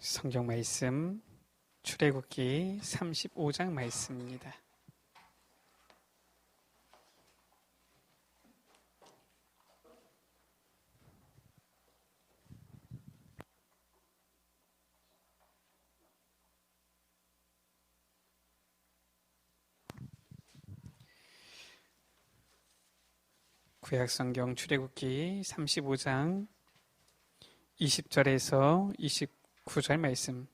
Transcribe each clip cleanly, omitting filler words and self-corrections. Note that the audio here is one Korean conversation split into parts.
성경 말씀 출애굽기 35장 말씀입니다. 구약성경 출애굽기 35장 20절에서 29절 말씀.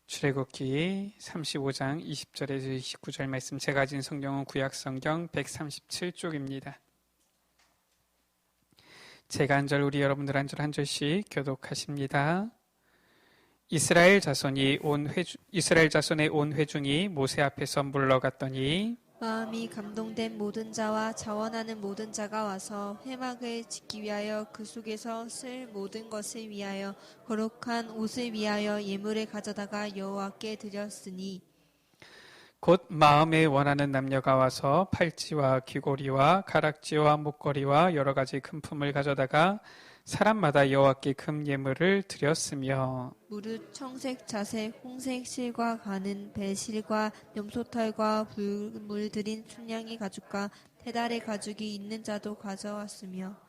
출애굽기 35장 20절에서 29절 말씀. 제가 가진 성경은 구약성경 137쪽입니다. 제가 한 절, 우리 여러분들 한 절 한 절씩 교독하십니다. 이스라엘 자손의 온 회중이 모세 앞에서 물러갔더니 마음이 감동된 모든 자와 자원하는 모든 자가 와서 회막을 짓기 위하여 그 속에서 쓸 모든 것을 위하여 거룩한 옷을 위하여 예물을 가져다가 여호와께 드렸으니 곧 마음에 원하는 남녀가 와서 팔찌와 귀고리와 가락지와 목걸이와 여러 가지 금품을 가져다가 사람마다 여호와께 금 예물을 드렸으며 무릇 청색, 자색, 홍색 실과 가는 배실과 염소털과 붉물 들인 순양의 가죽과 태달의 가죽이 있는 자도 가져왔으며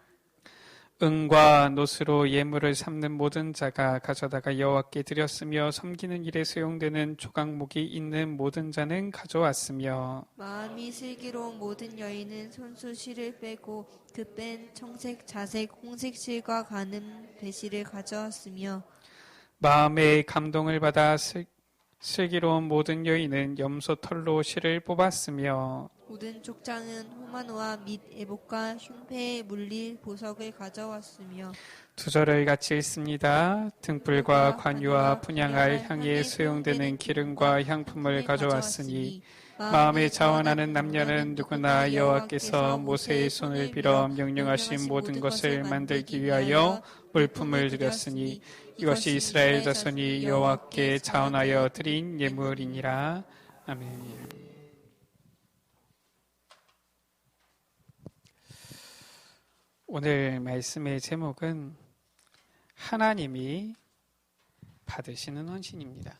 은과 노스로 예물을 삼는 모든 자가 가져다가 여호와께 드렸으며 섬기는 일에 소용되는 조각목이 있는 모든 자는 가져왔으며 마음이 슬기로운 모든 여인은 손수 실을 빼고 그 뺀 청색, 자색, 홍색 실과 가는 배실을 가져왔으며 마음의 감동을 받아 슬기로운 모든 여인은 염소 털로 실을 뽑았으며 모든 족장은 호마노와 및 애복과 흉패에 물릴 보석을 가져왔으며 두 절을 같이 읽습니다. 등불과 관유와 분향할 향에 소용되는 기름과 향품을 가져왔으니 마음에 자원하는 남녀는 누구나 여호와께서 모세의 손을 빌어 명령하신 모든 것을 만들기 위하여 물품을 드렸으니 이것이 이스라엘 자손이 여호와께 자원하여 드린 예물이니라. 아멘. 오늘 말씀의 제목은 하나님이 받으시는 헌신입니다.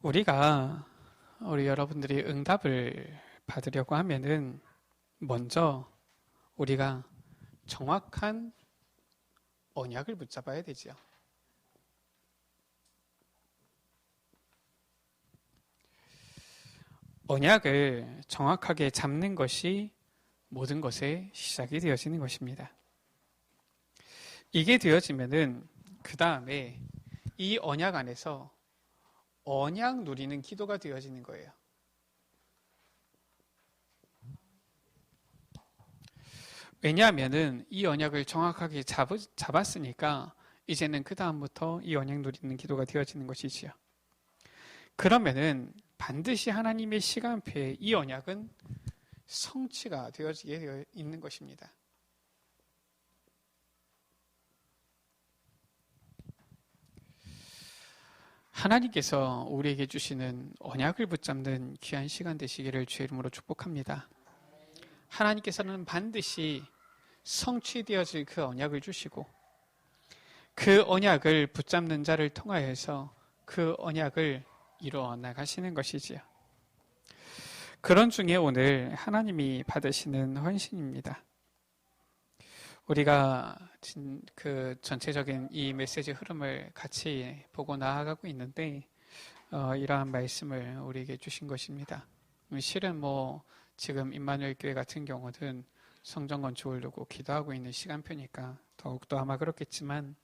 우리 여러분들이 응답을 받으려고 하면은 먼저 우리가 정확한 언약을 붙잡아야 되죠. 언약을 정확하게 잡는 것이 모든 것의 시작이 되어지는 것입니다. 이게 되어지면은 그 다음에 이 언약 안에서 언약 누리는 기도가 되어지는 거예요. 왜냐하면은 이 언약을 정확하게 잡았으니까 이제는 그 다음부터 이 언약 누리는 기도가 되어지는 것이지요. 그러면은 반드시 하나님의 시간표에 이 언약은 성취가 되어지게 되어 있는 것입니다. 하나님께서 우리에게 주시는 언약을 붙잡는 귀한 시간 되시기를 주의 이름으로 축복합니다. 하나님께서는 반드시 성취되어질 그 언약을 주시고 그 언약을 붙잡는 자를 통하여서 그 언약을 이루어 나가시는 것이지요. 그런 중에 오늘 하나님이 받으시는 헌신입니다. 우리가 그 전체적인 이 메시지 흐름을 같이 보고 나아가고 있는데 이러한 말씀을 우리에게 주신 것입니다. 실은 지금 임마누엘 교회 같은 경우는 성전 건축을 두고 기도하고 있는 시간표니까 더욱더 아마 그렇겠지만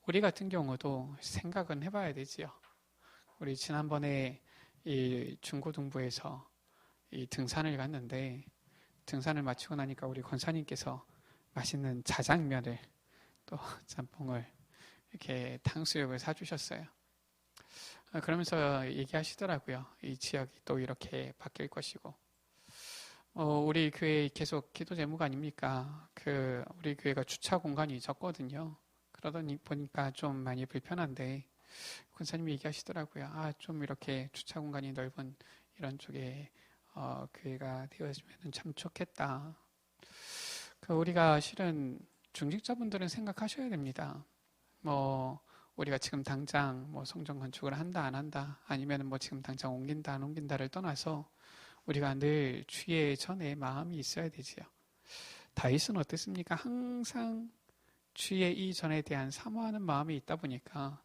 우리 같은 경우도 생각은 해봐야 되지요. 우리 지난번에 이 중고등부에서 이 등산을 갔는데 등산을 마치고 나니까 우리 권사님께서 맛있는 자장면을 또 짬뽕을 이렇게 탕수육을 사주셨어요. 그러면서 얘기하시더라고요. 이 지역이 또 이렇게 바뀔 것이고 우리 교회 계속 기도 제목 아닙니까? 우리 교회가 주차 공간이 적거든요. 그러더니 보니까 좀 많이 불편한데 권사님이 얘기하시더라고요. 좀 이렇게 주차 공간이 넓은 이런 쪽에 교회가 되어지면 참 좋겠다. 우리가 실은 중직자분들은 생각하셔야 됩니다. 우리가 지금 당장 성전 건축을 한다 안 한다 아니면 지금 당장 옮긴다 안 옮긴다를 떠나서 우리가 늘 주의 전에 마음이 있어야 되지요. 다윗은 어땠습니까? 항상 주의 이 전에 대한 사모하는 마음이 있다 보니까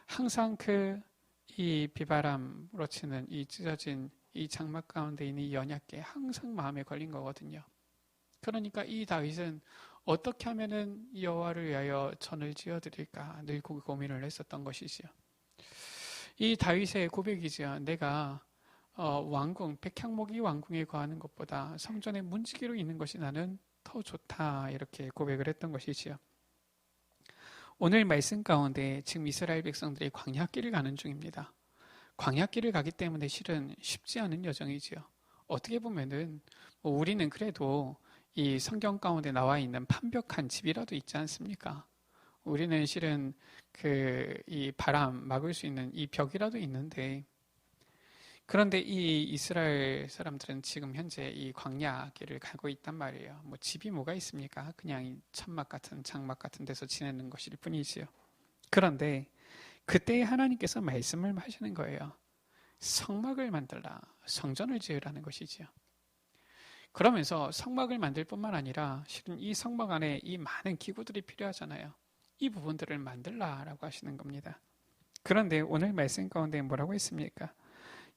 항상 이 비바람으로 치는 이 찢어진 이 장막 가운데 있는 이 연약계 항상 마음에 걸린 거거든요. 그러니까 이 다윗은 어떻게 하면은 여호와를 위하여 전을 지어드릴까 늘 고민을 했었던 것이지요. 이 다윗의 고백이지요. 내가 왕궁 백향목이 왕궁에 거하는 것보다 성전의 문지기로 있는 것이 나는 더 좋다 이렇게 고백을 했던 것이지요. 오늘 말씀 가운데 지금 이스라엘 백성들이 광야길을 가는 중입니다. 광야길을 가기 때문에 실은 쉽지 않은 여정이지요. 어떻게 보면은 우리는 그래도 이 성경 가운데 나와 있는 판벽한 집이라도 있지 않습니까? 우리는 실은 이 바람 막을 수 있는 이 벽이라도 있는데, 그런데 이 이스라엘 사람들은 지금 현재 이 광야길을 가고 있단 말이에요. 집이 뭐가 있습니까? 그냥 이 천막 같은 장막 같은 데서 지내는 것일 뿐이지요. 그런데 그때 하나님께서 말씀을 하시는 거예요. 성막을 만들라, 성전을 지으라는 것이지요. 그러면서 성막을 만들 뿐만 아니라 실은 이 성막 안에 이 많은 기구들이 필요하잖아요. 이 부분들을 만들라라고 하시는 겁니다. 그런데 오늘 말씀 가운데 뭐라고 했습니까?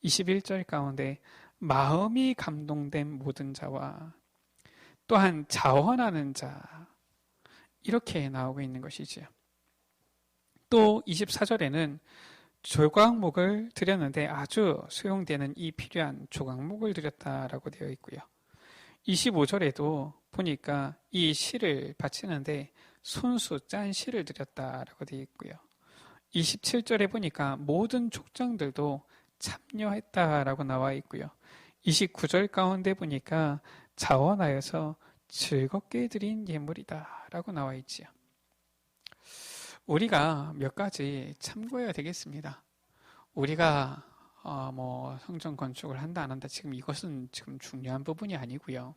21절 가운데 마음이 감동된 모든 자와 또한 자원하는 자 이렇게 나오고 있는 것이지요. 또 24절에는 조각목을 드렸는데 아주 소용되는 이 필요한 조각목을 드렸다라고 되어 있고요. 25절에도 보니까 이 실을 바치는데 손수 짠 실을 드렸다라고 되어 있고요. 27절에 보니까 모든 족장들도 참여했다라고 나와 있고요. 29절 가운데 보니까 자원하여서 즐겁게 드린 예물이다라고 나와 있지요. 우리가 몇 가지 참고해야 되겠습니다. 우리가 성전 건축을 한다 안 한다 지금 이것은 지금 중요한 부분이 아니고요.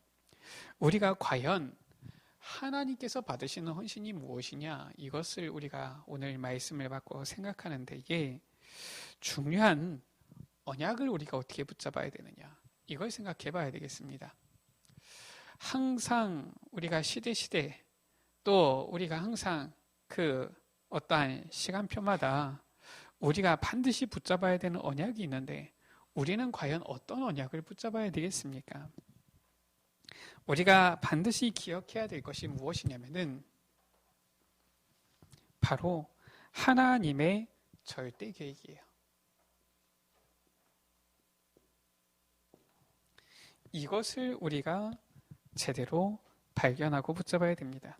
우리가 과연 하나님께서 받으시는 헌신이 무엇이냐 이것을 우리가 오늘 말씀을 받고 생각하는 데에 중요한 언약을 우리가 어떻게 붙잡아야 되느냐 이걸 생각해 봐야 되겠습니다. 항상 우리가 시대 또 우리가 항상 어떠한 시간표마다 우리가 반드시 붙잡아야 되는 언약이 있는데 우리는 과연 어떤 언약을 붙잡아야 되겠습니까? 우리가 반드시 기억해야 될 것이 무엇이냐면은 바로 하나님의 절대 계획이에요. 이것을 우리가 제대로 발견하고 붙잡아야 됩니다.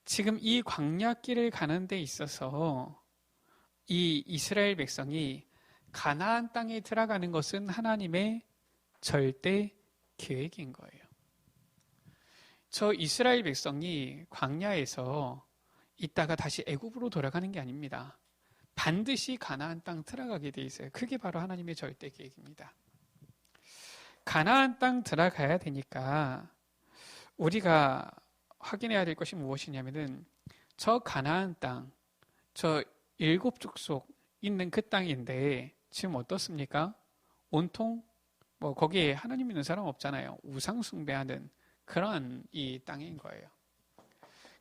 지금 이 광야길을 가는 데 있어서 이 이스라엘 백성이 가나안 땅에 들어가는 것은 하나님의 절대 계획인 거예요. 저 이스라엘 백성이 광야에서 있다가 다시 애굽으로 돌아가는 게 아닙니다. 반드시 가나안 땅 들어가게 돼 있어요. 그게 바로 하나님의 절대 계획입니다. 가나안 땅 들어가야 되니까 우리가 확인해야 될 것이 무엇이냐면은 저 가나안 땅, 저 7 족속 있는 그 땅인데 지금 어떻습니까? 온통 거기에 하나님 있는 사람 없잖아요. 우상 숭배하는 그런 이 땅인 거예요.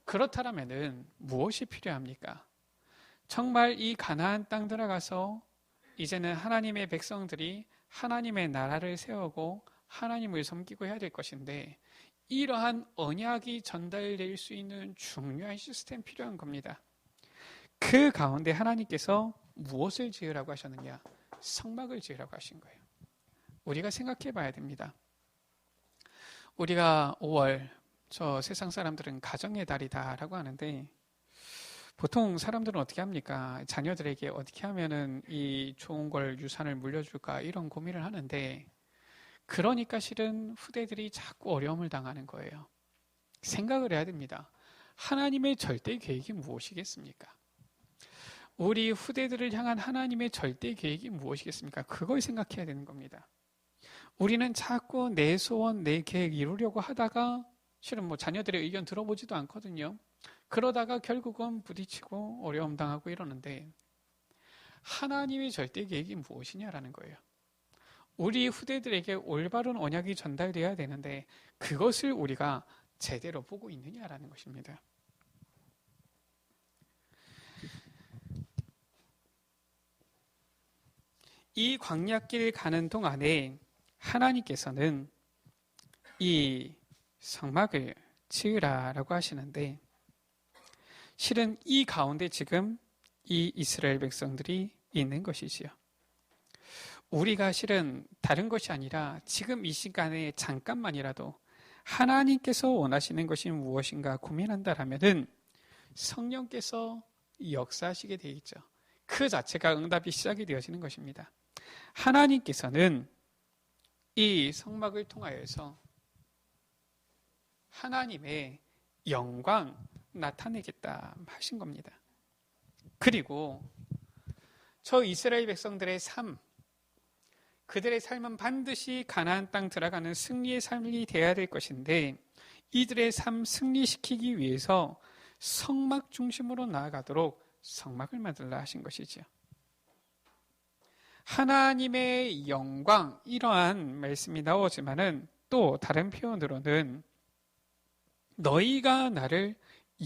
그렇다면은 무엇이 필요합니까? 정말 이 가나안 땅 들어가서 이제는 하나님의 백성들이 하나님의 나라를 세우고 하나님을 섬기고 해야 될 것인데 이러한 언약이 전달될 수 있는 중요한 시스템 필요한 겁니다. 그 가운데 하나님께서 무엇을 지으라고 하셨느냐? 성막을 지으라고 하신 거예요. 우리가 생각해 봐야 됩니다. 우리가 5월 저 세상 사람들은 가정의 달이다라고 하는데 보통 사람들은 어떻게 합니까? 자녀들에게 어떻게 하면은 이 좋은 걸 유산을 물려줄까 이런 고민을 하는데 그러니까 실은 후대들이 자꾸 어려움을 당하는 거예요. 생각을 해야 됩니다. 하나님의 절대 계획이 무엇이겠습니까? 우리 후대들을 향한 하나님의 절대 계획이 무엇이겠습니까? 그걸 생각해야 되는 겁니다. 우리는 자꾸 내 소원, 내 계획 이루려고 하다가 실은 뭐 자녀들의 의견 들어보지도 않거든요. 그러다가 결국은 부딪히고 어려움 당하고 이러는데 하나님의 절대 계획이 무엇이냐라는 거예요. 우리 후대들에게 올바른 언약이 전달돼야 되는데 그것을 우리가 제대로 보고 있느냐라는 것입니다. 이 광야길 가는 동안에 하나님께서는 이 성막을 지으라라고 하시는데 실은 이 가운데 지금 이 이스라엘 백성들이 있는 것이지요. 우리가 실은 다른 것이 아니라 지금 이 시간에 잠깐만이라도 하나님께서 원하시는 것이 무엇인가 고민한다라면은 성령께서 역사하시게 되겠죠. 그 자체가 응답이 시작이 되어지는 것입니다. 하나님께서는 이 성막을 통하여서 하나님의 영광 나타내겠다 하신 겁니다. 그리고 저 이스라엘 백성들의 삶, 그들의 삶은 반드시 가나안 땅 들어가는 승리의 삶이 되어야 될 것인데 이들의 삶 승리시키기 위해서 성막 중심으로 나아가도록 성막을 만들라 하신 것이지요. 하나님의 영광 이러한 말씀이 나오지만은 또 다른 표현으로는 너희가 나를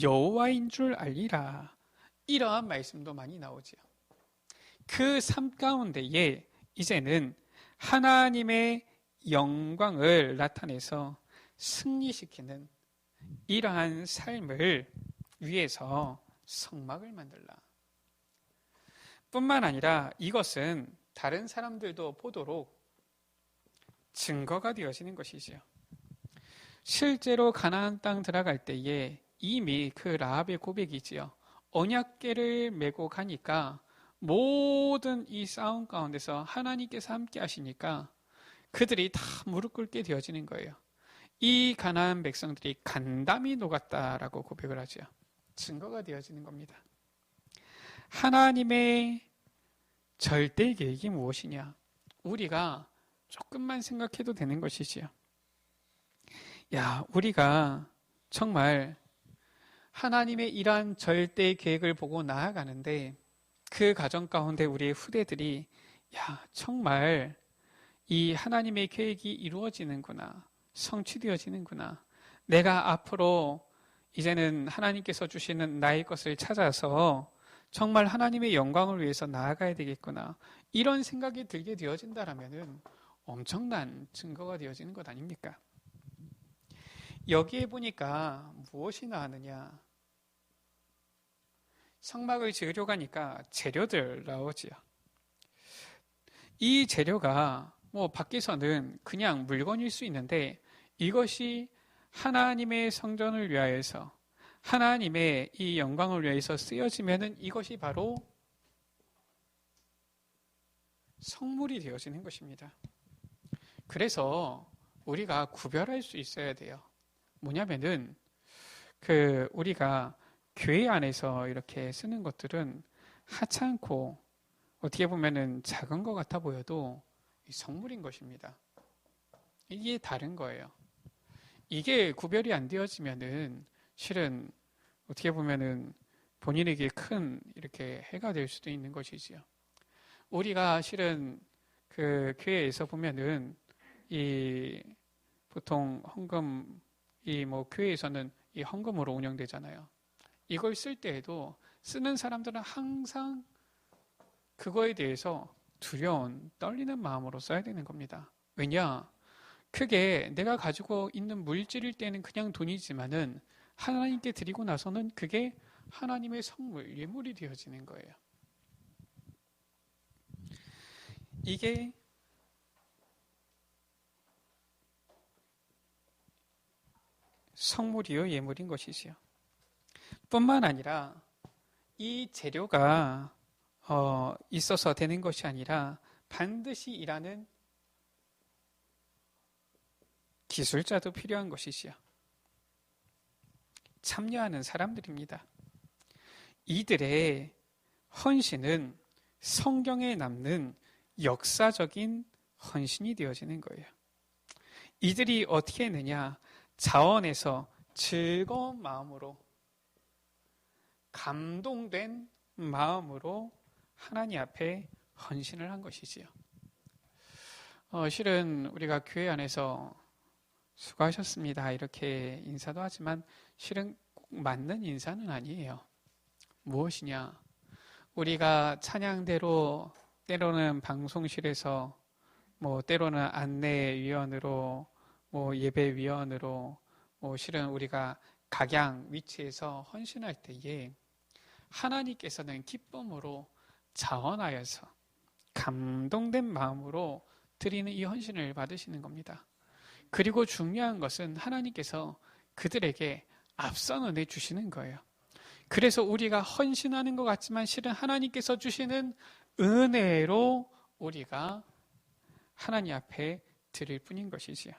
여호와인 줄 알리라 이러한 말씀도 많이 나오지요. 그 삶 가운데에 이제는 하나님의 영광을 나타내서 승리시키는 이러한 삶을 위해서 성막을 만들라. 뿐만 아니라 이것은 다른 사람들도 보도록 증거가 되어지는 것이지요. 실제로 가나안 땅 들어갈 때에 이미 그 라합의 고백이지요. 언약궤를 메고 가니까 모든 이 싸움 가운데서 하나님께서 함께 하시니까 그들이 다 무릎 꿇게 되어지는 거예요. 이 가나안 백성들이 간담이 녹았다라고 고백을 하죠. 증거가 되어지는 겁니다. 하나님의 절대 계획이 무엇이냐? 우리가 조금만 생각해도 되는 것이지요. 우리가 정말 하나님의 이러한 절대 계획을 보고 나아가는데 그 과정 가운데 우리의 후대들이 정말 이 하나님의 계획이 이루어지는구나, 성취되어지는구나. 내가 앞으로 이제는 하나님께서 주시는 나의 것을 찾아서 정말 하나님의 영광을 위해서 나아가야 되겠구나. 이런 생각이 들게 되어진다라면은 엄청난 증거가 되어지는 것 아닙니까? 여기에 보니까 무엇이 나왔느냐? 성막을 지으려고 하니까 재료들 나오지요. 이 재료가 밖에서는 그냥 물건일 수 있는데 이것이 하나님의 성전을 위하여서 하나님의 이 영광을 위해서 쓰여지면은 이것이 바로 성물이 되어지는 것입니다. 그래서 우리가 구별할 수 있어야 돼요. 뭐냐면은 우리가 교회 안에서 이렇게 쓰는 것들은 하찮고 어떻게 보면은 작은 것 같아 보여도 성물인 것입니다. 이게 다른 거예요. 이게 구별이 안 되어지면은 실은 어떻게 보면은 본인에게 큰 이렇게 해가 될 수도 있는 것이지요. 우리가 실은 그 교회에서 보면은 보통 헌금 교회에서는 이 헌금으로 운영되잖아요. 이걸 쓸 때에도 쓰는 사람들은 항상 그거에 대해서 두려운, 떨리는 마음으로 써야 되는 겁니다. 왜냐? 그게 내가 가지고 있는 물질일 때는 그냥 돈이지만은 하나님께 드리고 나서는 그게 하나님의 성물, 예물이 되어지는 거예요. 이게 성물이요, 예물인 것이지요. 뿐만 아니라 이 재료가 있어서 되는 것이 아니라 반드시 일하는 기술자도 필요한 것이지요. 참여하는 사람들입니다. 이들의 헌신은 성경에 남는 역사적인 헌신이 되어지는 거예요. 이들이 어떻게 했느냐? 자원에서 즐거운 마음으로, 감동된 마음으로 하나님 앞에 헌신을 한 것이지요. 실은 우리가 교회 안에서 수고하셨습니다 이렇게 인사도 하지만 실은 꼭 맞는 인사는 아니에요. 무엇이냐? 우리가 찬양대로 때로는 방송실에서 때로는 안내위원으로 예배위원으로 실은 우리가 각양 위치에서 헌신할 때에 하나님께서는 기쁨으로 자원하여서 감동된 마음으로 드리는 이 헌신을 받으시는 겁니다. 그리고 중요한 것은 하나님께서 그들에게 앞선 은혜 주시는 거예요. 그래서 우리가 헌신하는 것 같지만 실은 하나님께서 주시는 은혜로 우리가 하나님 앞에 드릴 뿐인 것이지요.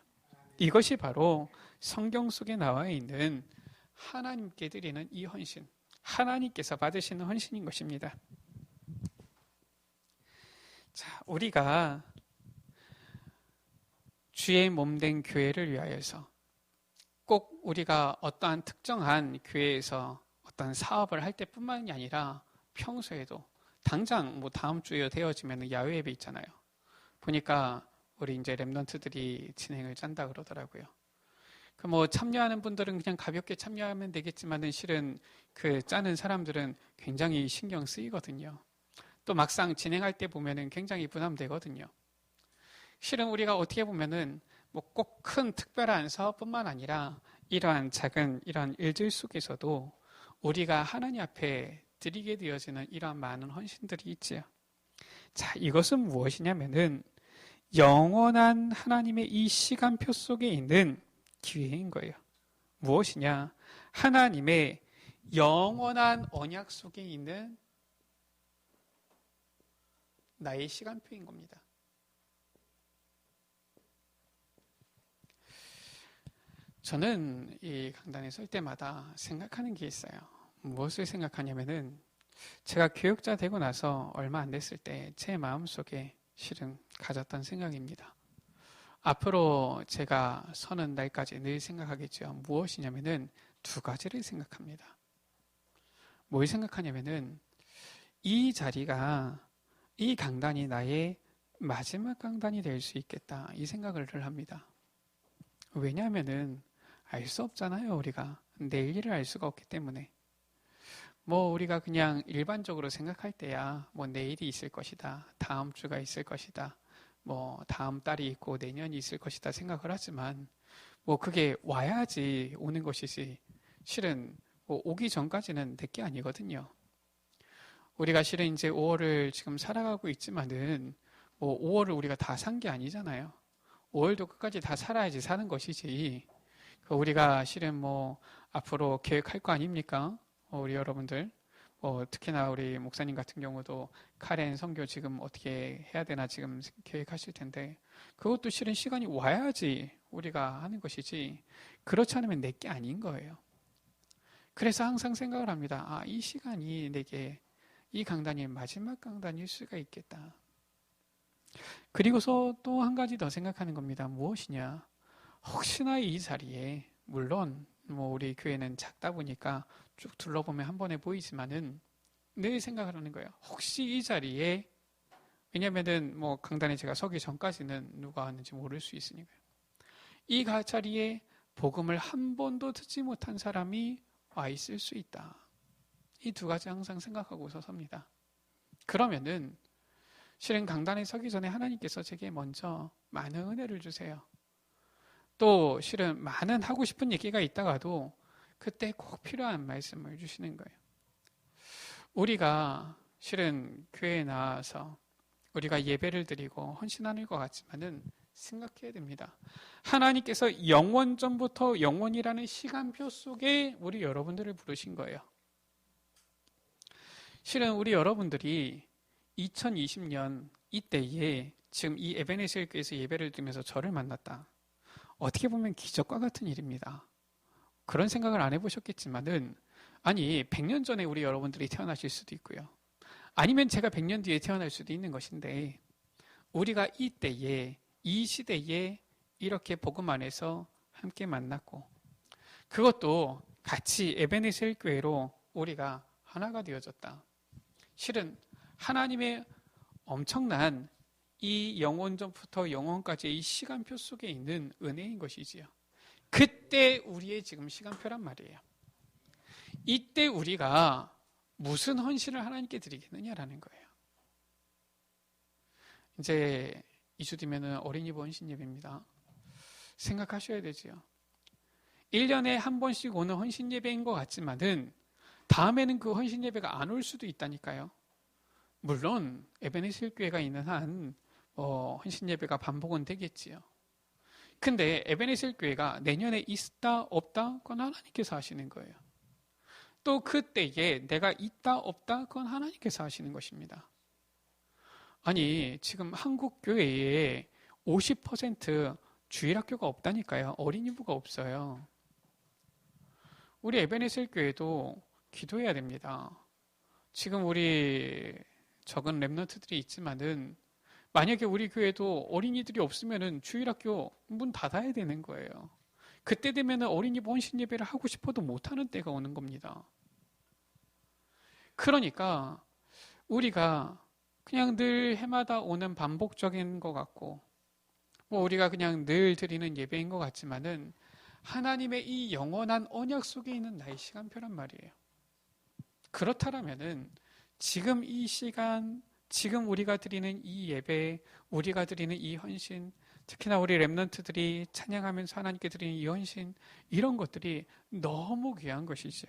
이것이 바로 성경 속에 나와 있는 하나님께 드리는 이 헌신, 하나님께서 받으시는 헌신인 것입니다. 자, 우리가 주의 몸된 교회를 위하여서 꼭 우리가 어떠한 특정한 교회에서 어떤 사업을 할 때뿐만이 아니라 평소에도 당장 다음 주에 되어지면 야외 예배 있잖아요. 보니까 우리 이제 랩런트들이 진행을 짠다 그러더라고요. 참여하는 분들은 그냥 가볍게 참여하면 되겠지만은 실은 그 짜는 사람들은 굉장히 신경 쓰이거든요. 또 막상 진행할 때 보면은 굉장히 부담되거든요. 실은 우리가 어떻게 보면은 꼭 큰 특별한 사업뿐만 아니라 이러한 작은 이러한 일들 속에서도 우리가 하나님 앞에 드리게 되어지는 이러한 많은 헌신들이 있지요. 자, 이것은 무엇이냐면은 영원한 하나님의 이 시간표 속에 있는 기회인 거예요. 무엇이냐? 하나님의 영원한 언약 속에 있는 나의 시간표인 겁니다. 저는 이 강단에 설 때마다 생각하는 게 있어요. 무엇을 생각하냐면은 제가 교육자 되고 나서 얼마 안 됐을 때 제 마음속에 실은 가졌던 생각입니다. 앞으로 제가 서는 날까지 늘 생각하겠죠. 무엇이냐면은 두 가지를 생각합니다. 뭘 생각하냐면은 이 자리가, 이 강단이 나의 마지막 강단이 될 수 있겠다, 이 생각을 합니다. 왜냐하면은 알 수 없잖아요. 우리가 내일 일을 알 수가 없기 때문에. 우리가 그냥 일반적으로 생각할 때야 내일이 있을 것이다, 다음 주가 있을 것이다, 다음 달이 있고 내년이 있을 것이다 생각을 하지만 그게 와야지 오는 것이지 실은 오기 전까지는 내 게 아니거든요. 우리가 실은 이제 5월을 지금 살아가고 있지만은 5월을 우리가 다 산 게 아니잖아요. 5월도 끝까지 다 살아야지 사는 것이지. 우리가 실은 앞으로 계획할 거 아닙니까? 우리 여러분들. 특히나 우리 목사님 같은 경우도 카렌 선교 지금 어떻게 해야 되나 지금 계획하실 텐데 그것도 실은 시간이 와야지 우리가 하는 것이지 그렇지 않으면 내 게 아닌 거예요. 그래서 항상 생각을 합니다. 이 시간이 내게 이 강단이 마지막 강단일 수가 있겠다. 그리고서 또 한 가지 더 생각하는 겁니다. 무엇이냐? 혹시나 이 자리에 물론 우리 교회는 작다 보니까 쭉 둘러보면 한 번에 보이지만은 늘 생각을 하는 거예요. 혹시 이 자리에, 왜냐면은 강단에 제가 서기 전까지는 누가 왔는지 모를 수 있으니까요. 이 자리에 복음을 한 번도 듣지 못한 사람이 와 있을 수 있다. 이 두 가지 항상 생각하고서 섭니다. 그러면은 실은 강단에 서기 전에 하나님께서 제게 먼저 많은 은혜를 주세요. 또 실은 많은 하고 싶은 얘기가 있다가도 그때 꼭 필요한 말씀을 주시는 거예요. 우리가 실은 교회에 나와서 우리가 예배를 드리고 헌신하는 것 같지만은 생각해야 됩니다. 하나님께서 영원전부터 영원이라는 시간표 속에 우리 여러분들을 부르신 거예요. 실은 우리 여러분들이 2020년 이때에 지금 이 에베네셀 교회에서 예배를 드리면서 저를 만났다. 어떻게 보면 기적과 같은 일입니다. 그런 생각을 안 해보셨겠지만은 아니 100년 전에 우리 여러분들이 태어나실 수도 있고요. 아니면 제가 100년 뒤에 태어날 수도 있는 것인데 우리가 이때에 이 시대에 이렇게 복음 안에서 함께 만났고 그것도 같이 에베네셀 교회로 우리가 하나가 되어졌다. 실은 하나님의 엄청난 이 영원전부터 영원까지의 이 시간표 속에 있는 은혜인 것이지요. 그때 우리의 지금 시간표란 말이에요. 이때 우리가 무슨 헌신을 하나님께 드리겠느냐라는 거예요. 이제 2주 뒤면은 어린이부 헌신 예배입니다. 생각하셔야 되지요. 1년에 한 번씩 오는 헌신 예배인 것 같지만은 다음에는 그 헌신 예배가 안 올 수도 있다니까요. 물론 에베네셀 교회가 있는 한 헌신 예배가 반복은 되겠지요. 근데 에베네셀 교회가 내년에 있다 없다 그건 하나님께서 하시는 거예요. 또 그때에 내가 있다 없다 그건 하나님께서 하시는 것입니다. 아니 지금 한국 교회에 50% 주일학교가 없다니까요. 어린이부가 없어요. 우리 에베네셀 교회도 기도해야 됩니다. 지금 우리 적은 랩런트들이 있지만은 만약에 우리 교회도 어린이들이 없으면은 주일학교 문 닫아야 되는 거예요. 그때 되면은 어린이부 헌신 예배를 하고 싶어도 못하는 때가 오는 겁니다. 그러니까 우리가 그냥 늘 해마다 오는 반복적인 것 같고 우리가 그냥 늘 드리는 예배인 것 같지만은 하나님의 이 영원한 언약 속에 있는 나의 시간표란 말이에요. 그렇다면은 지금 이 시간, 지금 우리가 드리는 이 예배, 우리가 드리는 이 헌신, 특히나 우리 랩런트들이 찬양하면서 하나님께 드리는 이 헌신, 이런 것들이 너무 귀한 것이죠.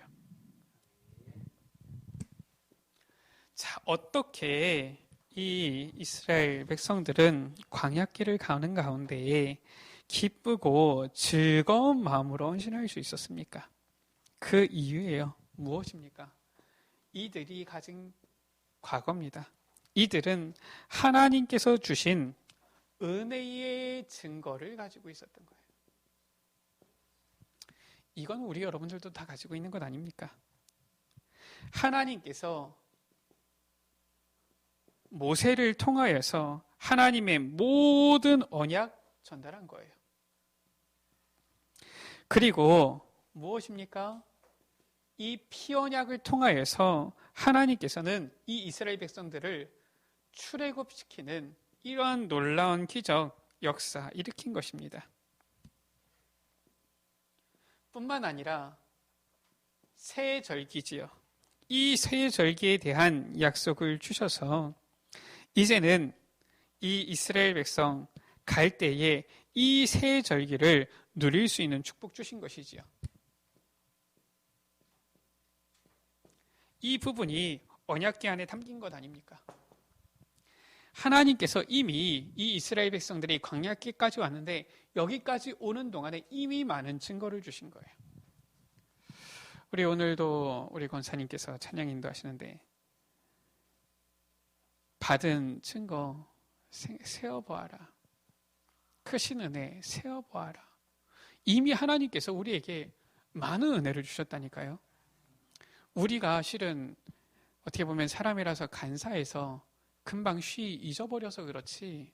자, 어떻게 이 이스라엘 백성들은 광야길을 가는 가운데에 기쁘고 즐거운 마음으로 헌신할 수 있었습니까? 그 이유예요. 무엇입니까? 이들이 가진 과거입니다. 이들은 하나님께서 주신 은혜의 증거를 가지고 있었던 거예요. 이건 우리 여러분들도 다 가지고 있는 것 아닙니까? 하나님께서 모세를 통하여서 하나님의 모든 언약 전달한 거예요. 그리고 무엇입니까? 이 피언약을 통하여서 하나님께서는 이 이스라엘 백성들을 출애굽시키는 이러한 놀라운 기적, 역사 일으킨 것입니다. 뿐만 아니라 새 절기지요. 이 새 절기에 대한 약속을 주셔서 이제는 이 이스라엘 백성 갈 때에 이 새 절기를 누릴 수 있는 축복 주신 것이지요. 이 부분이 언약궤 안에 담긴 것 아닙니까? 하나님께서 이미 이 이스라엘 백성들이 광야길까지 왔는데 여기까지 오는 동안에 이미 많은 증거를 주신 거예요. 우리 오늘도 우리 권사님께서 찬양 인도하시는데 받은 증거 세어보아라. 크신 은혜 세어보아라. 이미 하나님께서 우리에게 많은 은혜를 주셨다니까요. 우리가 실은 어떻게 보면 사람이라서 간사해서 금방 쉬 잊어버려서 그렇지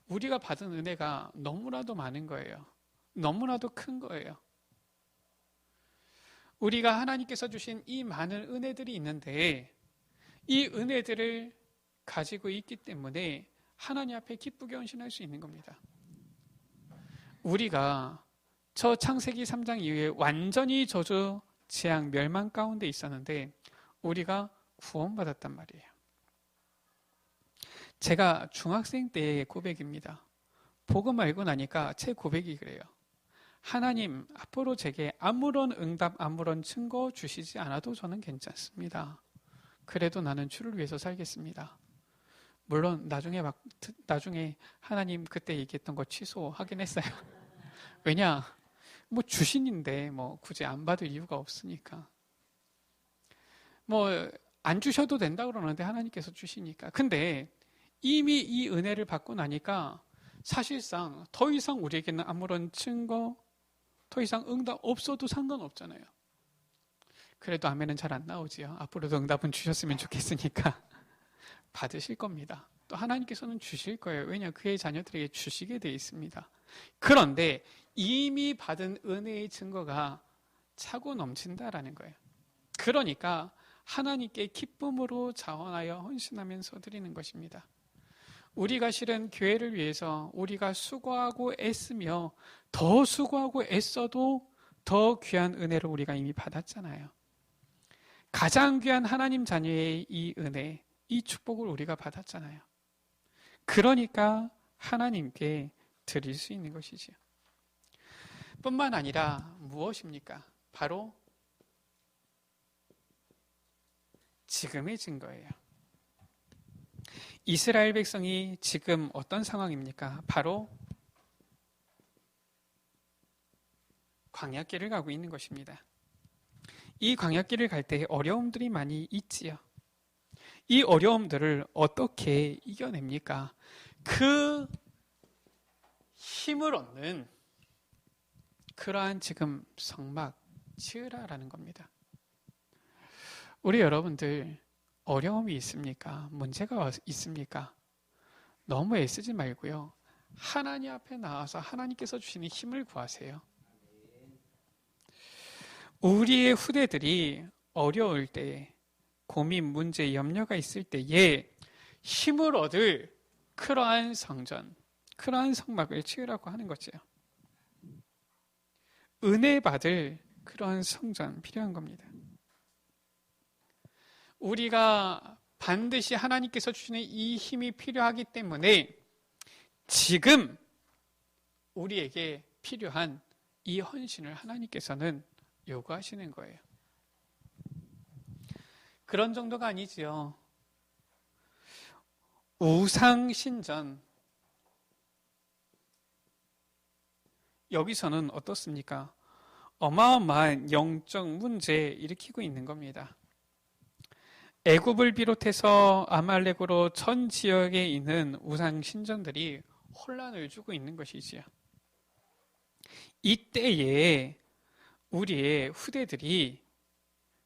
우리가 받은 은혜가 너무나도 많은 거예요. 너무나도 큰 거예요. 우리가 하나님께서 주신 이 많은 은혜들이 있는데 이 은혜들을 가지고 있기 때문에 하나님 앞에 기쁘게 헌신할 수 있는 겁니다. 우리가 저 창세기 3장 이후에 완전히 저주, 재앙, 멸망 가운데 있었는데 우리가 구원받았단 말이에요. 제가 중학생 때의 고백입니다. 복음 알고 나니까 제 고백이 그래요. 하나님, 앞으로 제게 아무런 응답, 아무런 증거 주시지 않아도 저는 괜찮습니다. 그래도 나는 주를 위해서 살겠습니다. 물론 나중에 하나님 그때 얘기했던 거 취소하긴 했어요. 왜냐? 뭐 주신인데 뭐 굳이 안 받을 이유가 없으니까. 뭐 안 주셔도 된다 그러는데 하나님께서 주시니까. 근데 이미 이 은혜를 받고 나니까 사실상 더 이상 우리에게는 아무런 증거 더 이상 응답 없어도 상관없잖아요. 그래도 아멘은 잘 안 나오지요. 앞으로도 응답은 주셨으면 좋겠으니까 받으실 겁니다. 또 하나님께서는 주실 거예요. 왜냐? 그의 자녀들에게 주시게 돼 있습니다. 그런데 이미 받은 은혜의 증거가 차고 넘친다라는 거예요. 그러니까 하나님께 기쁨으로 자원하여 헌신하면서 드리는 것입니다. 우리가 실은 교회를 위해서 우리가 수고하고 애쓰며 더 수고하고 애써도 더 귀한 은혜를 우리가 이미 받았잖아요. 가장 귀한 하나님 자녀의 이 은혜, 이 축복을 우리가 받았잖아요. 그러니까 하나님께 드릴 수 있는 것이지요. 뿐만 아니라 무엇입니까? 바로 지금의 증거예요. 이스라엘 백성이 지금 어떤 상황입니까? 바로 광야길을 가고 있는 것입니다. 이 광야길을 갈 때 어려움들이 많이 있지요. 이 어려움들을 어떻게 이겨냅니까? 그 힘을 얻는 그러한 지금 성막 지으라라는 겁니다. 우리 여러분들 어려움이 있습니까? 문제가 있습니까? 너무 애쓰지 말고요. 하나님 앞에 나와서 하나님께서 주시는 힘을 구하세요. 우리의 후대들이 어려울 때, 고민, 문제, 염려가 있을 때에 힘을 얻을 그러한 성전, 그러한 성막을 지으라고 하는 거죠. 은혜 받을 그러한 성전 필요한 겁니다. 우리가 반드시 하나님께서 주시는 이 힘이 필요하기 때문에 지금 우리에게 필요한 이 헌신을 하나님께서는 요구하시는 거예요. 그런 정도가 아니지요. 우상신전. 여기서는 어떻습니까? 어마어마한 영적 문제 일으키고 있는 겁니다. 애굽을 비롯해서 아말렉으로 전 지역에 있는 우상신전들이 혼란을 주고 있는 것이지요. 이때에 우리의 후대들이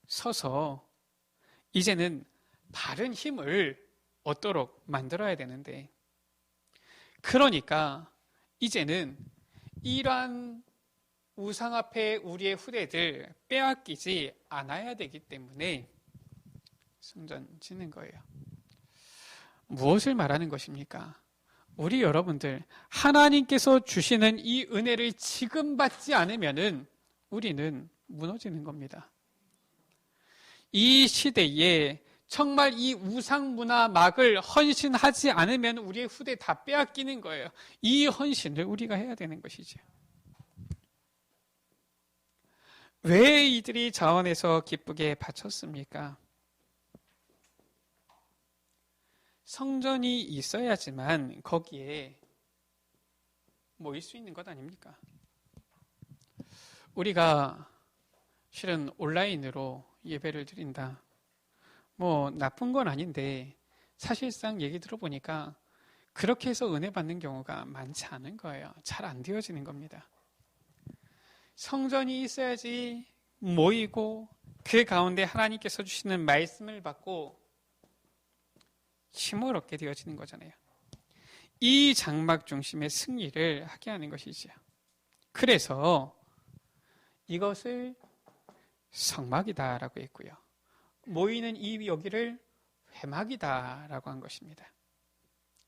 서서 이제는 바른 힘을 얻도록 만들어야 되는데, 그러니까 이제는 이러한 우상 앞에 우리의 후대들 빼앗기지 않아야 되기 때문에 성전 짓는 거예요. 무엇을 말하는 것입니까? 우리 여러분들 하나님께서 주시는 이 은혜를 지금 받지 않으면은 우리는 무너지는 겁니다. 이 시대에 정말 이 우상 문화 막을 헌신하지 않으면 우리의 후대 다 빼앗기는 거예요. 이 헌신을 우리가 해야 되는 것이죠. 왜 이들이 자원해서 기쁘게 바쳤습니까? 성전이 있어야지만 거기에 모일 수 있는 것 아닙니까? 우리가 실은 온라인으로 예배를 드린다. 뭐 나쁜 건 아닌데 사실상 얘기 들어보니까 그렇게 해서 은혜 받는 경우가 많지 않은 거예요. 잘 안 되어지는 겁니다. 성전이 있어야지 모이고 그 가운데 하나님께서 주시는 말씀을 받고 힘을 얻게 되어지는 거잖아요. 이 장막 중심의 승리를 하게 하는 것이죠. 그래서 이것을 성막이다라고 했고요. 모이는 이 여기를 회막이다라고 한 것입니다.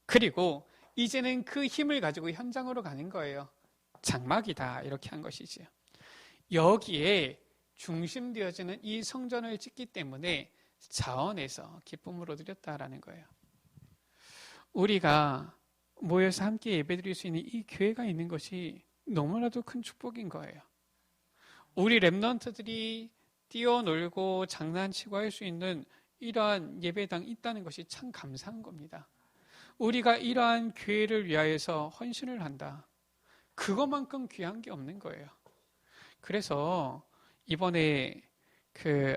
그리고 이제는 그 힘을 가지고 현장으로 가는 거예요. 장막이다 이렇게 한 것이지요. 여기에 중심되어지는 이 성전을 짓기 때문에 자원해서 기쁨으로 드렸다라는 거예요. 우리가 모여서 함께 예배드릴 수 있는 이 교회가 있는 것이 너무나도 큰 축복인 거예요. 우리 랩런트들이 뛰어놀고 장난치고 할 수 있는 이러한 예배당 있다는 것이 참 감사한 겁니다. 우리가 이러한 교회를 위하여서 헌신을 한다. 그것만큼 귀한 게 없는 거예요. 그래서 이번에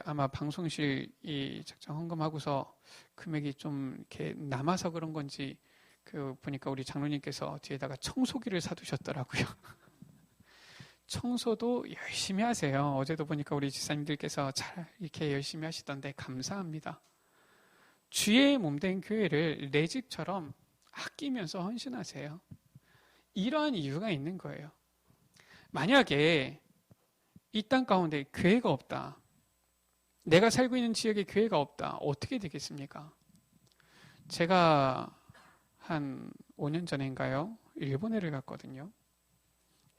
아마 방송실 이 작정 헌금하고서 금액이 좀 이렇게 남아서 그런 건지 보니까 우리 장로님께서 뒤에다가 청소기를 사두셨더라고요. 청소도 열심히 하세요. 어제도 보니까 우리 집사님들께서 잘 이렇게 열심히 하시던데 감사합니다. 주의 몸된 교회를 내 집처럼 아끼면서 헌신하세요. 이러한 이유가 있는 거예요. 만약에 이 땅 가운데 교회가 없다. 내가 살고 있는 지역에 교회가 없다. 어떻게 되겠습니까? 제가 한 5년 전인가요? 일본에를 갔거든요.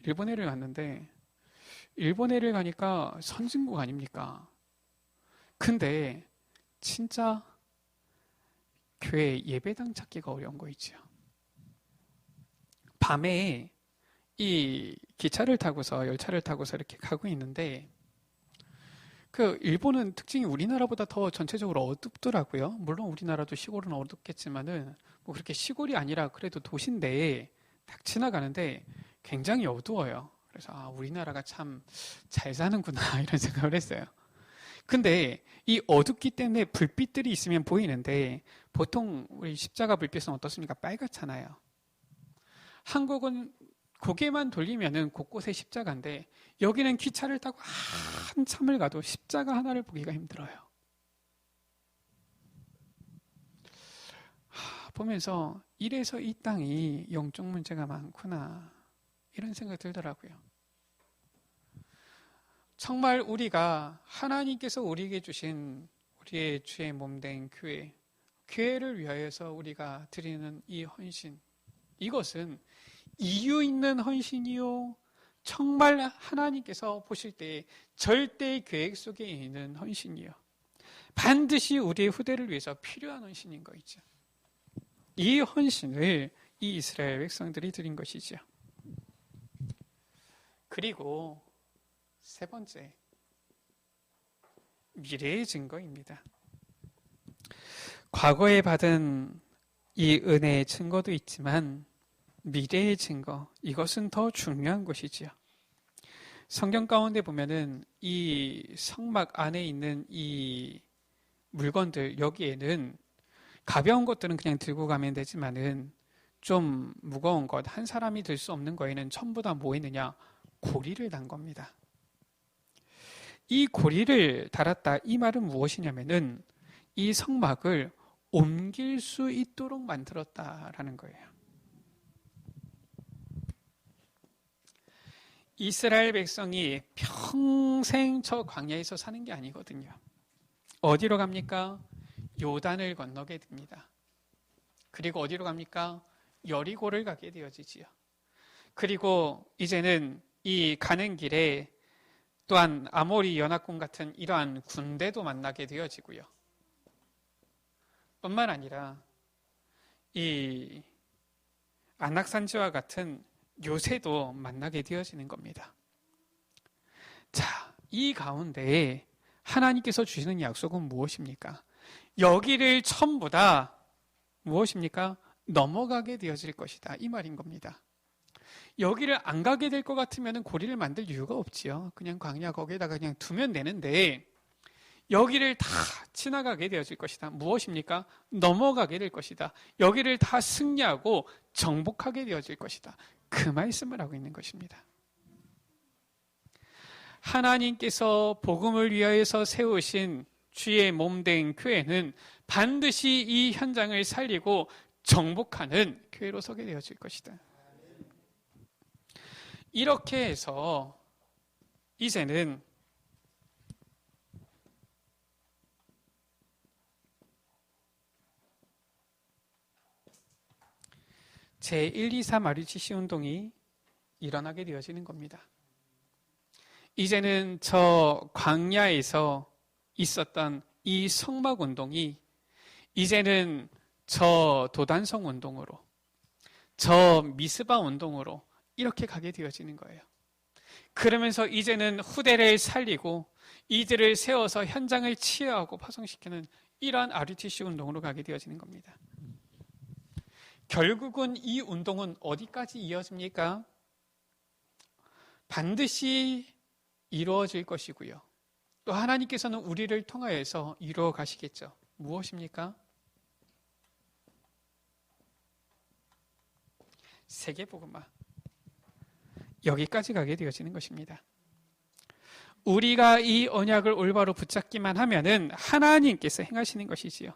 일본에를 갔는데 일본에를 가니까 선진국 아닙니까? 근데 진짜 교회 예배당 찾기가 어려운 거 있죠. 밤에 이 기차를 타고서 열차를 타고서 이렇게 가고 있는데 그 일본은 특징이 우리나라보다 더 전체적으로 어둡더라고요. 물론 우리나라도 시골은 어둡겠지만은 뭐 그렇게 시골이 아니라 그래도 도시인데 딱 지나가는데 굉장히 어두워요. 그래서 우리나라가 참 잘 사는구나 이런 생각을 했어요. 근데 이 어둡기 때문에 불빛들이 있으면 보이는데 보통 우리 십자가 불빛은 어떻습니까? 빨갛잖아요. 한국은 고개만 돌리면은 곳곳에 십자가인데 여기는 기차를 타고 한참을 가도 십자가 하나를 보기가 힘들어요. 보면서 이래서 이 땅이 영적 문제가 많구나 이런 생각이 들더라고요. 정말 우리가 하나님께서 우리에게 주신 우리의 주의 몸된 교회를 위하여서 우리가 드리는 이 헌신, 이것은 이유 있는 헌신이요 정말 하나님께서 보실 때 절대의 계획 속에 있는 헌신이요 반드시 우리의 후대를 위해서 필요한 헌신인 거 있죠. 이 헌신을 이 이스라엘 백성들이 드린 것이죠. 그리고 세 번째, 미래의 증거입니다. 과거에 받은 이 은혜의 증거도 있지만 미래의 증거, 이것은 더 중요한 것이지요. 성경 가운데 보면은 이 성막 안에 있는 이 물건들, 여기에는 가벼운 것들은 그냥 들고 가면 되지만은 좀 무거운 것, 한 사람이 들 수 없는 거에는 전부 다 뭐 있느냐? 고리를 단 겁니다. 이 고리를 달았다, 이 말은 무엇이냐면은 이 성막을 옮길 수 있도록 만들었다라는 거예요. 이스라엘 백성이 평생 저 광야에서 사는 게 아니거든요. 어디로 갑니까? 요단을 건너게 됩니다. 그리고 어디로 갑니까? 여리고를 가게 되어지지요. 그리고 이제는 이 가는 길에 또한 아모리 연합군 같은 이러한 군대도 만나게 되어지고요. 뿐만 아니라 이 안악산지와 같은 요새도 만나게 되어지는 겁니다. 자, 이 가운데 하나님께서 주시는 약속은 무엇입니까? 여기를 전부 다 무엇입니까? 넘어가게 되어질 것이다. 이 말인 겁니다. 여기를 안 가게 될 것 같으면 고리를 만들 이유가 없지요. 그냥 광야 거기에다가 그냥 두면 되는데 여기를 다 지나가게 되어질 것이다. 무엇입니까? 넘어가게 될 것이다. 여기를 다 승리하고 정복하게 되어질 것이다. 그 말씀을 하고 있는 것입니다. 하나님께서 복음을 위하여서 세우신 주의 몸된 교회는 반드시 이 현장을 살리고 정복하는 교회로 서게 되어질 것이다. 이렇게 해서 이제는 제1, 2, 3 RUTC 운동이 일어나게 되어지는 겁니다. 이제는 저 광야에서 있었던 이 성막 운동이 이제는 저 도단성 운동으로, 저 미스바 운동으로 이렇게 가게 되어지는 거예요. 그러면서 이제는 후대를 살리고 이들을 세워서 현장을 치유하고 파송시키는 이러한 RUTC 운동으로 가게 되어지는 겁니다. 결국은 이 운동은 어디까지 이어집니까? 반드시 이루어질 것이고요. 또 하나님께서는 우리를 통하여서 이루어 가시겠죠. 무엇입니까? 세계복음화. 여기까지 가게 되어지는 것입니다. 우리가 이 언약을 올바로 붙잡기만 하면은 하나님께서 행하시는 것이지요.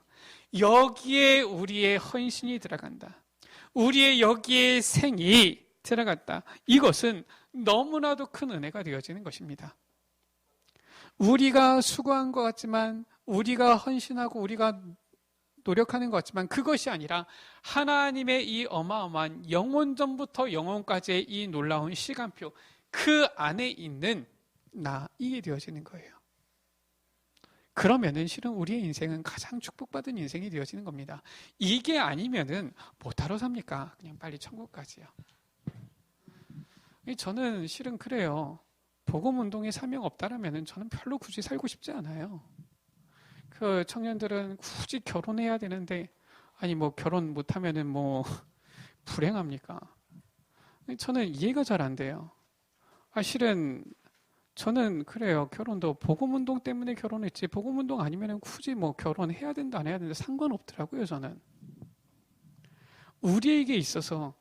여기에 우리의 헌신이 들어간다. 우리의 여기에 생이 들어갔다. 이것은 너무나도 큰 은혜가 되어지는 것입니다. 우리가 수고한 것 같지만, 우리가 헌신하고 우리가 노력하는 것 같지만 그것이 아니라 하나님의 이 어마어마한 영원전부터 영원까지의 이 놀라운 시간표, 그 안에 있는 나, 이게 되어지는 거예요. 그러면은 실은 우리의 인생은 가장 축복받은 인생이 되어지는 겁니다. 이게 아니면은 뭐하러 삽니까? 그냥 빨리 천국 가지요. 저는 실은 그래요. 복음운동에 사명 없다라면은 저는 별로 굳이 살고 싶지 않아요. 그 청년들은 굳이 결혼해야 되는데, 아니 뭐 결혼 못하면은 뭐 불행합니까? 저는 이해가 잘 안 돼요. 실은 저는 그래요. 결혼도 복음운동 때문에 결혼했지, 복음운동 아니면은 굳이 뭐 결혼해야 된다 안 해야 된다 상관없더라고요. 저는 우리에게 있어서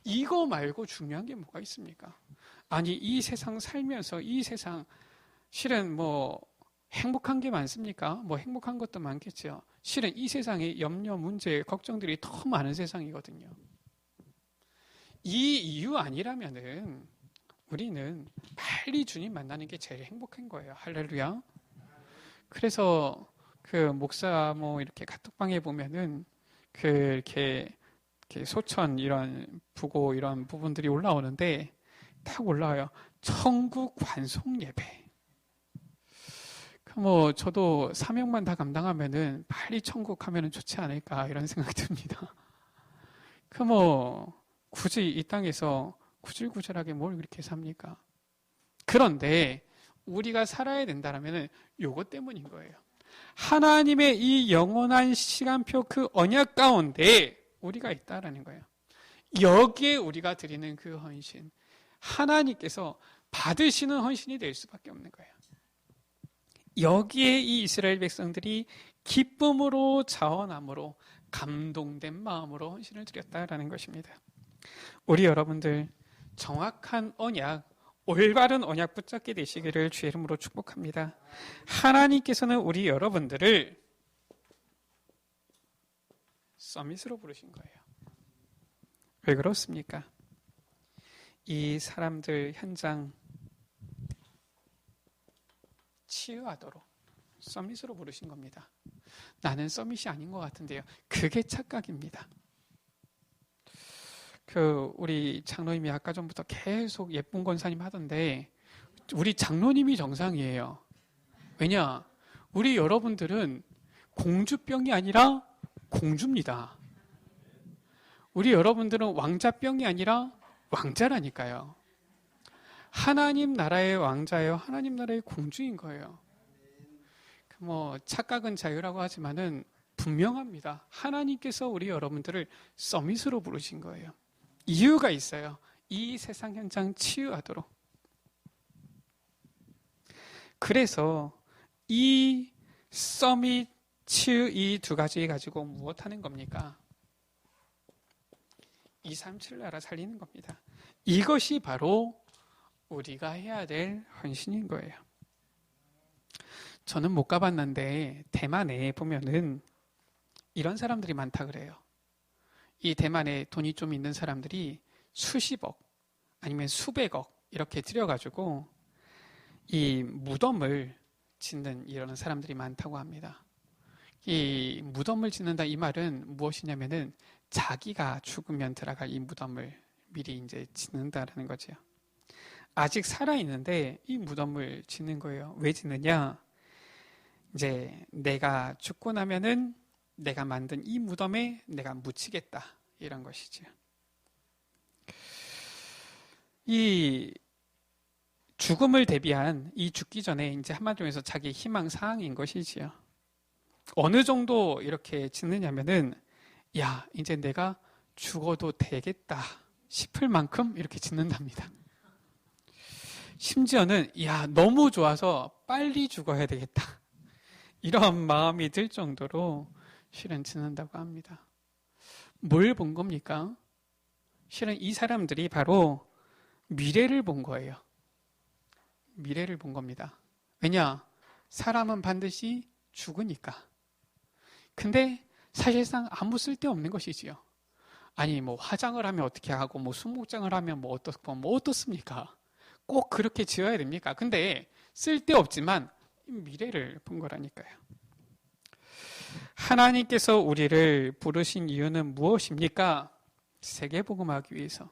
이거 말고 중요한 게 뭐가 있습니까? 아니 이 세상 살면서 이 세상 실은 뭐 행복한 게 많습니까? 뭐 행복한 것도 많겠죠. 실은 이 세상에 염려, 문제, 걱정들이 더 많은 세상이거든요. 이 이유 아니라면은 우리는 빨리 주님 만나는 게 제일 행복한 거예요. 할렐루야. 그래서 그 목사 뭐 이렇게 카톡방에 보면은 그 이렇게 소천 이런 부고 이런 부분들이 올라오는데 딱 올라와요. 천국 환송 예배. 뭐 저도 사명만 다 감당하면은 빨리 천국 하면은 좋지 않을까 이런 생각이 듭니다. 뭐 굳이 이 땅에서 구질구질하게 뭘 그렇게 삽니까? 그런데 우리가 살아야 된다라면은 요것 때문인 거예요. 하나님의 이 영원한 시간표 그 언약 가운데 우리가 있다라는 거예요. 여기에 우리가 드리는 그 헌신, 하나님께서 받으시는 헌신이 될 수밖에 없는 거예요. 여기에 이 이스라엘 백성들이 기쁨으로 자원함으로 감동된 마음으로 헌신을 드렸다라는 것입니다. 우리 여러분들 정확한 언약, 올바른 언약 붙잡게 되시기를 주의 이름으로 축복합니다. 하나님께서는 우리 여러분들을 서밋으로 부르신 거예요. 왜 그렇습니까? 이 사람들 현장 치유하도록 서밋으로 부르신 겁니다. 나는 서밋이 아닌 것 같은데요. 그게 착각입니다. 우리 장로님이 아까 전부터 계속 예쁜 권사님 하던데 우리 장로님이 정상이에요. 왜냐? 우리 여러분들은 공주병이 아니라 공주입니다. 우리 여러분들은 왕자병이 아니라 왕자라니까요. 하나님 나라의 왕자예요. 하나님 나라의 공주인 거예요. 뭐 착각은 자유라고 하지만은 분명합니다. 하나님께서 우리 여러분들을 서밋으로 부르신 거예요. 이유가 있어요. 이 세상 현장 치유하도록. 그래서 이 서밋, 치유 이 두 가지 가지고 무엇 하는 겁니까? 237 나라 살리는 겁니다. 이것이 바로 우리가 해야 될 헌신인 거예요. 저는 못 가봤는데 대만에 보면은 이런 사람들이 많다 그래요. 이 대만에 돈이 좀 있는 사람들이 수십억 아니면 수백억 이렇게 들여가지고 이 무덤을 짓는 이런 사람들이 많다고 합니다. 이 무덤을 짓는다 이 말은 무엇이냐면은 자기가 죽으면 들어갈 이 무덤을 미리 이제 짓는다라는 거죠. 아직 살아있는데 이 무덤을 짓는 거예요. 왜 짓느냐? 이제 내가 죽고 나면은 내가 만든 이 무덤에 내가 묻히겠다. 이런 것이죠. 이 죽음을 대비한 이 죽기 전에 이제 한마디로 해서 자기 희망 사항인 것이지요. 어느 정도 이렇게 짓느냐면은 야, 이제 내가 죽어도 되겠다 싶을 만큼 이렇게 짓는답니다. 심지어는 야, 너무 좋아서 빨리 죽어야 되겠다. 이런 마음이 들 정도로 실은 짓는다고 합니다. 뭘 본 겁니까? 실은 이 사람들이 바로 미래를 본 거예요. 미래를 본 겁니다. 왜냐? 사람은 반드시 죽으니까. 근데 사실상 아무 쓸데없는 것이지요. 아니 뭐 화장을 하면 어떻게 하고 뭐 순목장을 하면 뭐 어떻습니까? 꼭 그렇게 지어야 됩니까? 근데 쓸데없지만 미래를 본 거라니까요. 하나님께서 우리를 부르신 이유는 무엇입니까? 세계복음하기 위해서,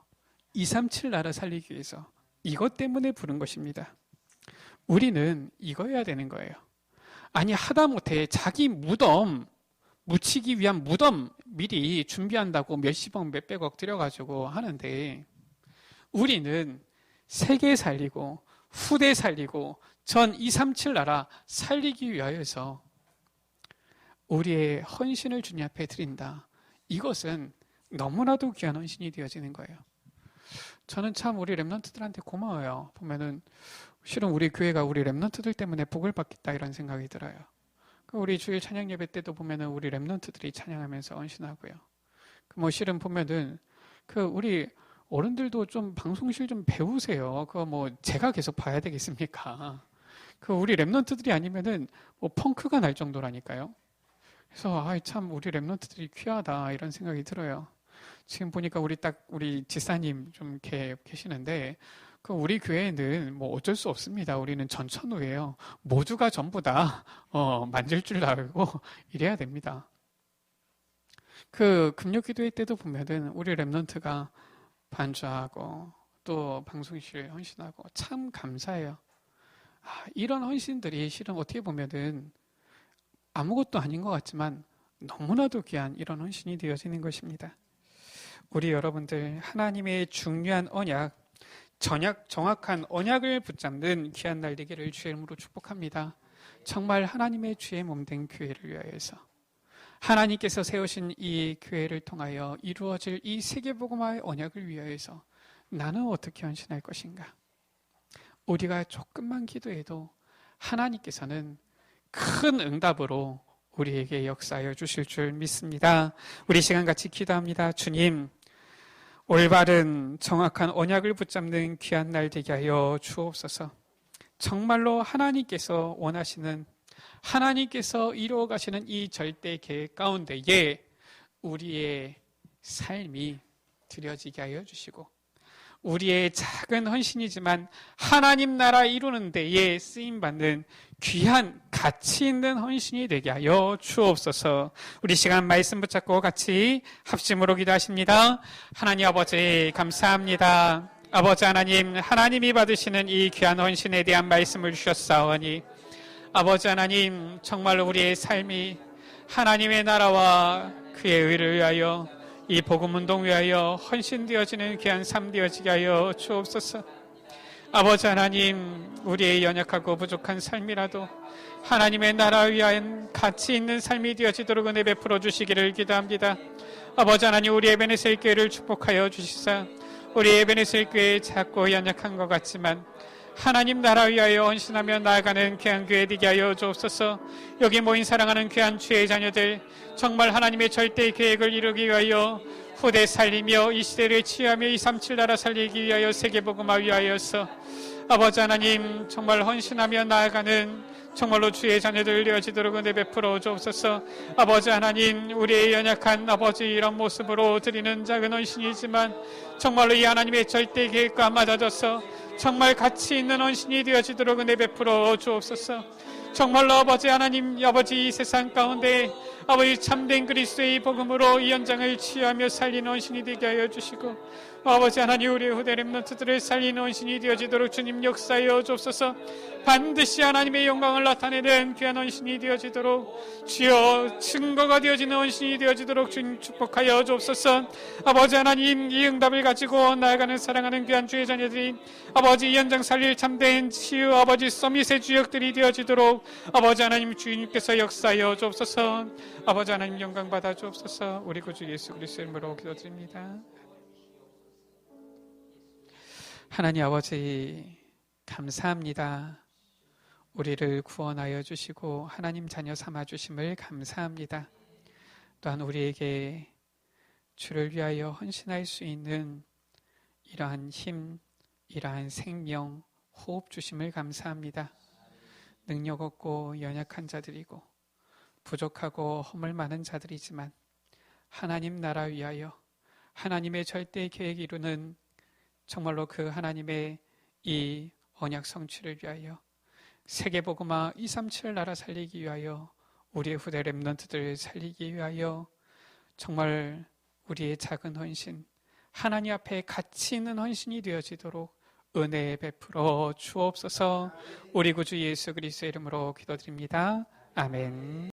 237 나라 살리기 위해서, 이것 때문에 부른 것입니다. 우리는 이거여야 되는 거예요. 아니 하다못해 자기 무덤 묻히기 위한 무덤 미리 준비한다고 몇십억 몇백억 들여가지고 하는데, 우리는 세계 살리고 후대 살리고 전 237 나라 살리기 위하여서 우리의 헌신을 주님 앞에 드린다. 이것은 너무나도 귀한 헌신이 되어지는 거예요. 저는 참 우리 렘넌트들한테 고마워요. 보면은 실은 우리 교회가 우리 렘넌트들 때문에 복을 받겠다 이런 생각이 들어요. 우리 주일 찬양 예배 때도 보면은 우리 렘넌트들이 찬양하면서 헌신하고요. 뭐 실은 보면은 우리 어른들도 좀 방송실 좀 배우세요. 그거 뭐 제가 계속 봐야 되겠습니까? 우리 렘넌트들이 아니면은 뭐 펑크가 날 정도라니까요. 그래서 참 우리 렘넌트들이 귀하다 이런 생각이 들어요. 지금 보니까 우리 지사님 좀 이렇게 계시는데, 우리 교회는 뭐 어쩔 수 없습니다. 우리는 전천후예요. 모두가 전부 다 만질 줄 알고 이래야 됩니다. 금요기도회 때도 보면은 우리 렘넌트가 반주하고 또 방송실 헌신하고 참 감사해요. 이런 헌신들이 실은 어떻게 보면은 아무것도 아닌 것 같지만 너무나도 귀한 이런 헌신이 되어지는 것입니다. 우리 여러분들 하나님의 중요한 언약, 정확한 언약을 붙잡는 귀한 날 되기를 주의 이름으로 축복합니다. 정말 하나님의 주의 몸된 교회를 위하여서, 하나님께서 세우신 이 교회를 통하여 이루어질 이 세계복음화의 언약을 위하여서 나는 어떻게 헌신할 것인가? 우리가 조금만 기도해도 하나님께서는 큰 응답으로 우리에게 역사하여 주실 줄 믿습니다. 우리 시간 같이 기도합니다. 주님, 올바른 정확한 언약을 붙잡는 귀한 날 되게 하여 주옵소서. 정말로 하나님께서 원하시는, 하나님께서 이루어 가시는 이 절대 계획 가운데에 우리의 삶이 드려지게 하여 주시고, 우리의 작은 헌신이지만 하나님 나라 이루는 데에 쓰임받는 귀한 가치 있는 헌신이 되게 하여 주옵소서. 우리 시간 말씀 붙잡고 같이 합심으로 기도하십니다. 하나님 아버지 감사합니다. 아버지 하나님, 하나님이 받으시는 이 귀한 헌신에 대한 말씀을 주셨사오니 아버지 하나님, 정말 우리의 삶이 하나님의 나라와 그의 의를 위하여, 이 복음운동 위하여 헌신되어지는 귀한 삶 되어지게 하여 주옵소서. 아버지 하나님, 우리의 연약하고 부족한 삶이라도 하나님의 나라 위한 가치 있는 삶이 되어지도록 은혜 베풀어 주시기를 기도합니다. 아버지 하나님, 우리 에베네셀 교회를 축복하여 주시사, 우리 에베네셀 교회 작고 연약한 것 같지만 하나님 나라 위하여 헌신하며 나아가는 귀한 교회 되게 하여 주옵소서. 여기 모인 사랑하는 귀한 주의 자녀들, 정말 하나님의 절대 계획을 이루기 위하여 후대 살리며 이 시대를 치유하며 237 나라 살리기 위하여 세계복음화 위하여서 아버지 하나님, 정말 헌신하며 나아가는 정말로 주의 자녀들 되어지도록 은혜 베풀어 주옵소서. 아버지 하나님, 우리의 연약한 아버지 이런 모습으로 드리는 작은 헌신이지만 정말로 이 하나님의 절대 계획과 맞아져서 정말 가치 있는 헌신이 되어지도록 은혜 베풀어 주옵소서. 정말로 아버지 하나님, 아버지 이 세상 가운데 아버지 참된 그리스도의 복음으로 이 현장을 치유하며 살리는 헌신이 되게 하여 주시고, 아버지 하나님, 우리 후대 렘넌트들을 살리는 헌신이 되어지도록 주님 역사하여 주옵소서. 반드시 하나님의 영광을 나타내는 귀한 헌신이 되어지도록, 주여 증거가 되어지는 헌신이 되어지도록 주님 축복하여 주옵소서. 아버지 하나님, 이 응답을 가지고 나아가는 사랑하는 귀한 주의 자녀들이 아버지 이 현장 살릴 참된 치유 아버지 서밋의 주역들이 되어지도록 아버지 하나님 주님께서 역사하여 주옵소서. 아버지 하나님 영광 받아 주옵소서. 우리 구주 예수 그리스도의 이름으로 기도드립니다. 하나님 아버지 감사합니다. 우리를 구원하여 주시고 하나님 자녀 삼아 주심을 감사합니다. 또한 우리에게 주를 위하여 헌신할 수 있는 이러한 힘, 이러한 생명, 호흡 주심을 감사합니다. 능력 없고 연약한 자들이고 부족하고 허물 많은 자들이지만 하나님 나라 위하여 하나님의 절대 계획 이루는 정말로 그 하나님의 이 언약 성취를 위하여 세계복음화 237 나라 살리기 위하여 우리의 후대 렘넌트들 살리기 위하여 정말 우리의 작은 헌신, 하나님 앞에 가치 있는 헌신이 되어지도록 은혜 베풀어 주옵소서. 우리 구주 예수 그리스도의 이름으로 기도드립니다. 아멘.